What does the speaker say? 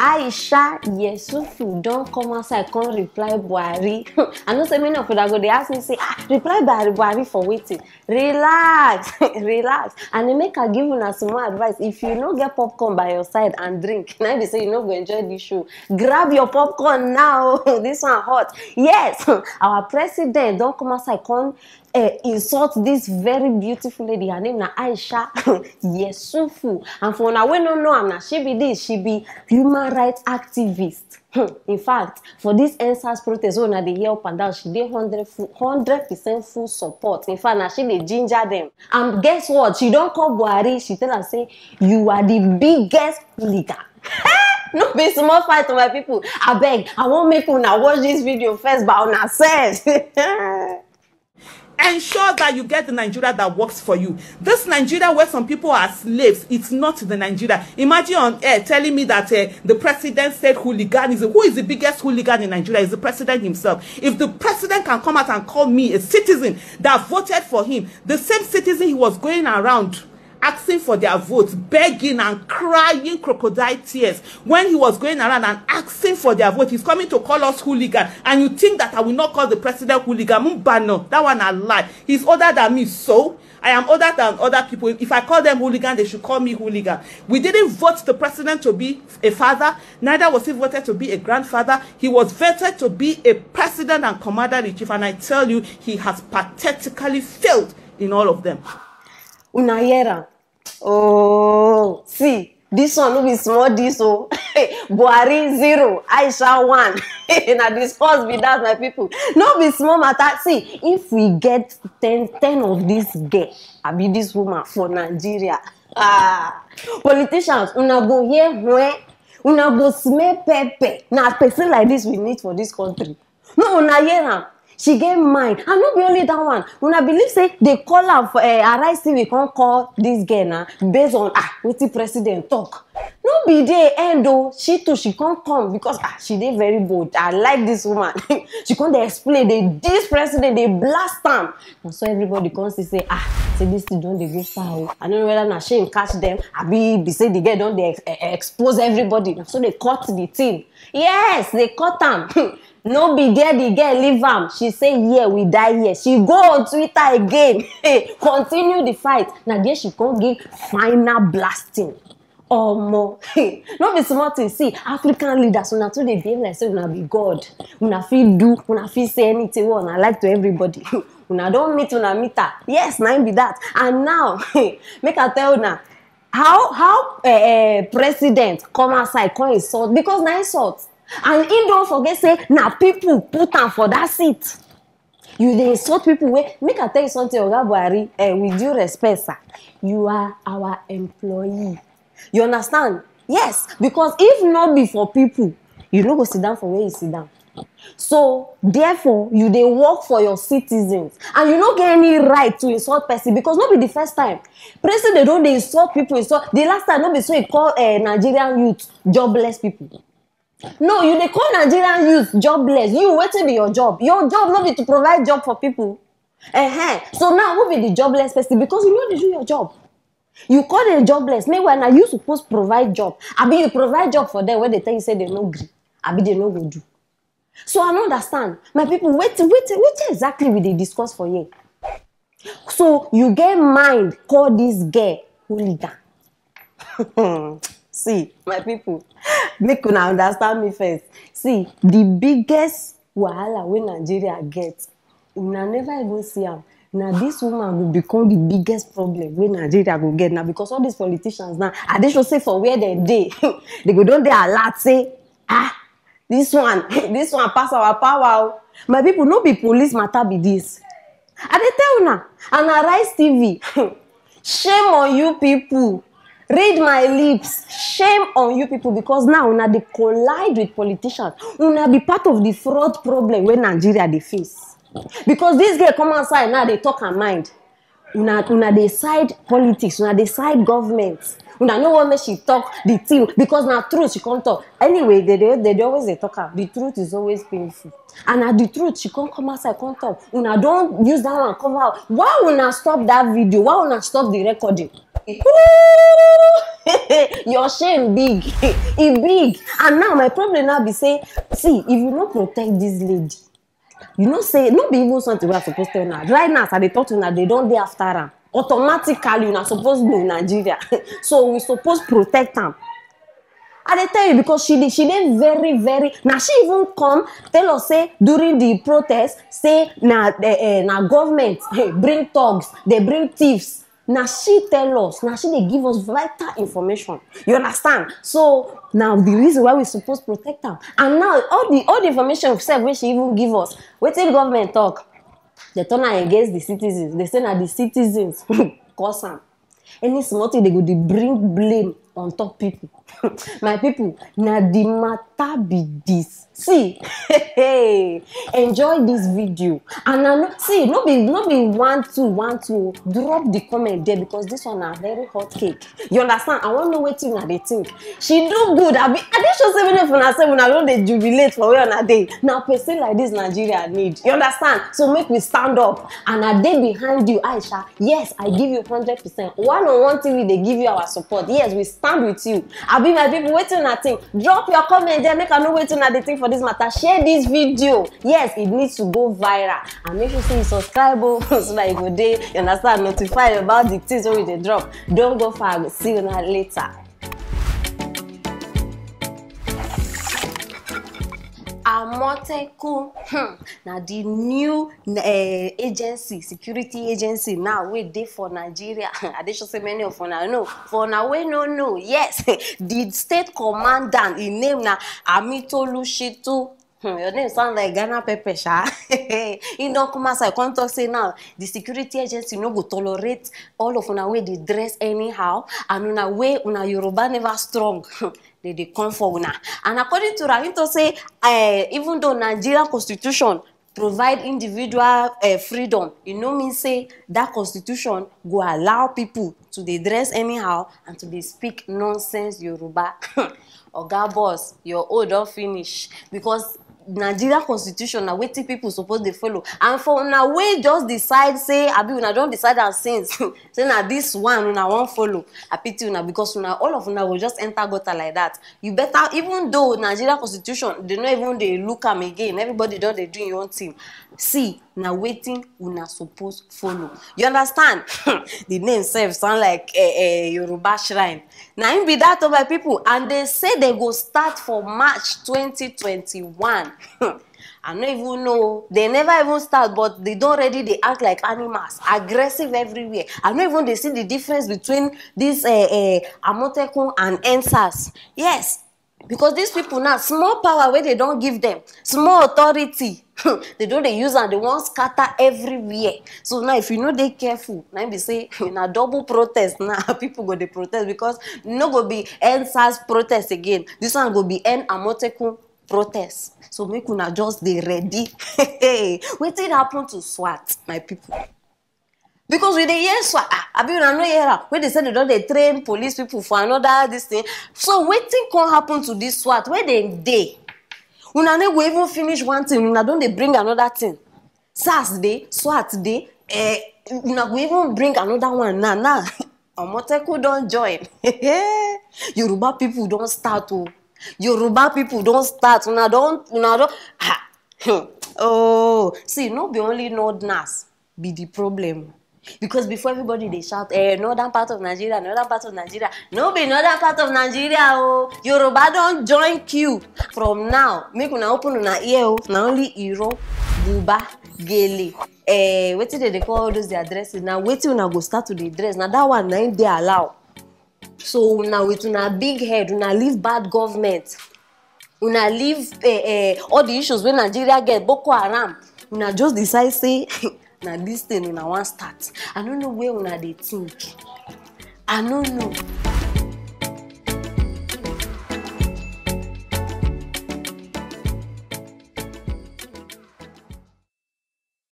Aisha Yesufu don't come outside, can't reply Buhari. I know so many of you go, they ask me, say, reply Buhari for waiting. Relax, relax. And they make her give you some more advice. If you don't get popcorn by your side and drink, now they say you not going to enjoy this show. Grab your popcorn now. This one hot. Yes, our president don't come outside, can't insult this very beautiful lady. Her name na Aisha Yesufu. And for now, we don't know her. She be this, she be human rights activist. In fact, for this NSAS protest, when they hear up and down, she did 100% full support. In fact, now she dey ginger them. And guess what? She don't call Buhari. She tell her, say, you are the biggest hooligan. No be small fight to my people. I beg, I won't make una watch this video first, but una says. Ensure that you get the Nigeria that works for you. This Nigeria where some people are slaves, it's not the Nigeria. Imagine on air telling me that the president said hooliganism. Who is the biggest hooligan in Nigeria? Is the president himself. If the president can come out and call me a citizen that voted for him, the same citizen he was going around asking for their votes, begging and crying crocodile tears when he was going around and asking for their vote. He's coming to call us hooligan, and you think that I will not call the president hooligan? Mumbano, that one I lie. He's older than me, so I am older than other people. If I call them hooligan, they should call me hooligan. We didn't vote the president to be a father, neither was he voted to be a grandfather. He was voted to be a president and commander-in-chief, and I tell you, he has pathetically failed in all of them. Unayera. Oh, see, this one will be small, this oh. Buhari 0, Aisha 1. Now discuss with that, my people. No be small matter. See, if we get 10 of this girl, I be this woman for Nigeria. Politicians, una go here when una go smell pepper. Now, a person like this we need for this country. No, Unayera. She get mind, and not be only that one. When I believe say they call her for Arise TV, can't call this girl now based on what the president talk. No be there end though. She too, she can't come because she did very bold. I like this woman. She can't explain this president they blast them, and so everybody comes to say say this don't they go far. I don't know whether na shame catch them. I be say the girl don't they expose everybody. So they cut the thing. Yes, they cut them. No be there the girl leave am. She say, yeah, we die here. She go on Twitter again. Continue the fight. Now there she can't give final blasting. Oh more. No be smart to see African leaders una too dey behave like say una be God. Una fit do, una fit say anything one. I like to everybody. Una don't meet una meter. Yes, now be that. And now, make I tell una how president come outside come insult because na insult. And he don't forget say now people put am for that seat. You dey insult people wey make I tell you something, Oga Buhari, with due respect, sir. You are our employee. You understand? Yes, because if not be for people, you no go sit down for where you sit down. So therefore, you dey work for your citizens, and you no get any right to insult person because not be the first time. President don't dey insult people. Insult the last time not be so he call Nigerian youth jobless people. No, you dey call Nigerian youth jobless. You wetin be your job? Your job not be to provide job for people. So now who be the jobless person? Because you know they do your job. You call them jobless. Meanwhile, now you supposed provide job. I be you provide job for them when they tell you say they no gree. I be they no go do. So I don't understand. My people, wait exactly we dey discuss for you. So you get mind call this girl hooligan. See, my people, make una understand me first. See, the biggest wahala when Nigeria gets, una never even see am. Now this woman will become the biggest problem when Nigeria will get now because all these politicians now, they should say for where they go don't they alert say, this one pass our power. My people, no be police matter be this. I dey tell una, and Arise TV, shame on you people. Read my lips. Shame on you people because now una dey collide with politicians. Una be part of the fraud problem when Nigeria dey face. Because this girl come outside now they talk her mind. una decide politics, una decide government. Una no want make she talk the thing because na truth she can't talk. Anyway, they always dey talk am. The truth is always painful. And na the truth she can't come outside, can't talk. Una don't use that one cover out. Why una stop that video? Why una stop the recording? Your shame big. E big. And now my problem now be say, see, if you no protect this lady, you know say no be even something we are supposed to tell now. Right now, as I dey talk to una, they don't dey after am. Automatically, una supposed to know Nigeria. So we supposed protect am. I dey tell you because she dey very very. Now she even come tell us say during the protest say na government bring thugs, they bring thieves. Now she tell us, now she dey give us vital information. You understand? So now the reason why we supposed protect them. And now all the information wey she even give us, wetin government talk, they turn am against the citizens. They say na the citizens cause am. Any small thing they go dey bring blame on top people. My people, na the matter be this. See, enjoy this video. And I know, see, no be 1 2 drop the comment there because this one are very hot cake. You understand? I want to know what you they think. She do good. I dey sure say when I say when I know they jubilate for where on a day. Now person like this Nigeria need. You understand? So make me stand up and I dey behind you, Aisha. Yes, I give you 100%. One TV they give you our support. Yes, we stand with you. I be my people waiting I think. Drop your comment there. Make I know waiting I think for this matter. Share this video. Yes, it needs to go viral. And make sure you subscribe so that you go there. You understand? Notified about the things when they drop. Don't go far. I will see you later. Amotekun, now the new agency, security agency now we dey for Nigeria. I dey sure say many of una know. For now we no. Yes, the state commandant, his name na Amitolu Shitu. Your name sound like Ghana Pepper, sha. He don't come outside. Come talk say now the security agency no go tolerate all of una way they dress anyhow, and una way una Yoruba never strong. They come for una. And according to Ravito say, even though Nigerian constitution provide individual freedom, you know me say that constitution go allow people to dey dress anyhow and to dey speak nonsense Yoruba. Oga boss, your old don finish because Nigeria constitution na wetin people suppose dey follow. And for una wey just decide say abi una don decide am since say na this one una wan follow, I pity una because una all of una will just enter gutter like that. You better, even though Nigeria constitution they no even dey look am again, everybody don dey do your own thing. See, na wetin una suppose follow. You understand? The name sef sound like a Yoruba shrine. Na im be that my people, and they say they go start for March 2021. I don't even know. They never even start, but they don't already they act like animals, aggressive everywhere. I don't even they see the difference between this Amotekun and EndSARS. Yes. Because these people now, small power where they don't give them, small authority, they don't they use and they want scatter everywhere. So now if you know they careful, now be say in a double protest now, people go they protest because no go be EndSARS protest again. This one go be End Amotekun protest. So make una just they ready. What did happen to SWAT, my people? Because with the year SWAT, I be no hear when they said they don't they train police people for another this thing. So wetin can happen to this SWAT? Where they? Una no go even finish one thing, una don't they bring another thing. SARS day, SWAT day, una go even bring another one now. Amotekun don't join. Yoruba people don't start to. Yoruba people don't start. Una don't. Oh, see, no be only Northerners be the problem. Because before everybody they shout, northern part of Nigeria, northern part of Nigeria. No be northern part of Nigeria, oh. Yoruba don't join queue. From now, make una open una ear, oh. Now only Iro, Buba, Gele. What did they call those the addresses? Now wait till una go start to the dress. Now that one, now they allow. So now with una big head, una leave bad government. Una leave all the issues when Nigeria get Boko Haram. Una just decide say now this thing una want start. I don't know where una they think. I don't know.